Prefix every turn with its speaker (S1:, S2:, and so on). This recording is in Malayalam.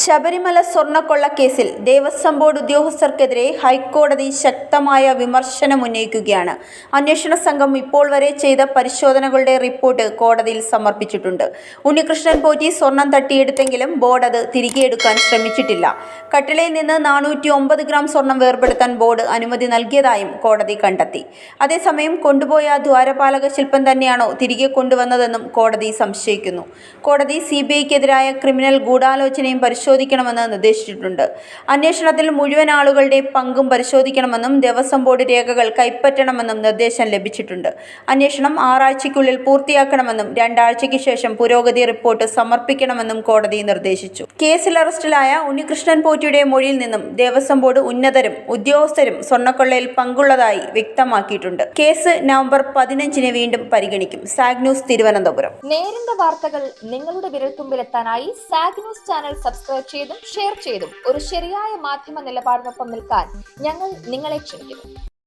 S1: ശബരിമല സ്വർണ്ണക്കൊള്ളക്കേസിൽ ദേവസ്വം ബോർഡ് ഉദ്യോഗസ്ഥർക്കെതിരെ ഹൈക്കോടതി ശക്തമായ വിമർശനമുന്നയിക്കുകയാണ്. അന്വേഷണ സംഘം ഇപ്പോൾ വരെ ചെയ്ത പരിശോധനകളുടെ റിപ്പോർട്ട് കോടതിയിൽ സമർപ്പിച്ചിട്ടുണ്ട്. ഉണ്ണികൃഷ്ണൻ പോറ്റി സ്വർണം തട്ടിയെടുത്തെങ്കിലും ബോർഡ് അത് തിരികെ എടുക്കാൻ ശ്രമിച്ചിട്ടില്ല. കട്ടിളയിൽ നിന്ന് 409 ഗ്രാം സ്വർണം വേർപെടുത്താൻ ബോർഡ് അനുമതി നൽകിയതായും കോടതി കണ്ടെത്തി. അതേസമയം കൊണ്ടുപോയ ദ്വാരപാലക ശില്പം തന്നെയാണോ തിരികെ കൊണ്ടുവന്നതെന്നും കോടതി സംശയിക്കുന്നു. കോടതി CBIക്കെതിരായ ക്രിമിനൽ ഗൂഢാലോചനയും പരിശോധിക്കണമെന്ന് നിർദ്ദേശിച്ചിട്ടുണ്ട്. അന്വേഷണത്തിൽ മുഴുവൻ ആളുകളുടെ പങ്കും പരിശോധിക്കണമെന്നും ദേവസ്വം ബോർഡ് രേഖകൾ കൈപ്പറ്റണമെന്നും നിർദ്ദേശം ലഭിച്ചിട്ടുണ്ട്. അന്വേഷണം 6 ആഴ്ചയ്ക്കുള്ളിൽ പൂർത്തിയാക്കണമെന്നും 2 ആഴ്ചയ്ക്ക് ശേഷം പുരോഗതി റിപ്പോർട്ട് സമർപ്പിക്കണമെന്നും കോടതി നിർദ്ദേശിച്ചു. കേസിൽ അറസ്റ്റിലായ ഉണ്ണികൃഷ്ണൻ പോറ്റിയുടെ മൊഴിയിൽ നിന്നും ദേവസ്വം ബോർഡ് ഉന്നതരും ഉദ്യോഗസ്ഥരും സ്വർണ്ണക്കൊള്ളയിൽ പങ്കുള്ളതായി വ്യക്തമാക്കിയിട്ടുണ്ട്. കേസ് നവംബർ 15-ന് വീണ്ടും പരിഗണിക്കും. Zag news, Thiruvananthapuram.
S2: നേരിന്റെ വാർത്തകൾ നിങ്ങളുടെ വിരൽത്തുമ്പിലെത്താനായി സാഗ് ന്യൂസ് ചാനൽ സബ്സ്ക്രൈബ് ചെയ്തും ഷെയർ ചെയ്തും ഒരു ശരിയായ മാധ്യമ നിലപാടിനൊപ്പം നിൽക്കാൻ ഞങ്ങൾ നിങ്ങളെ ക്ഷണിക്കുന്നു.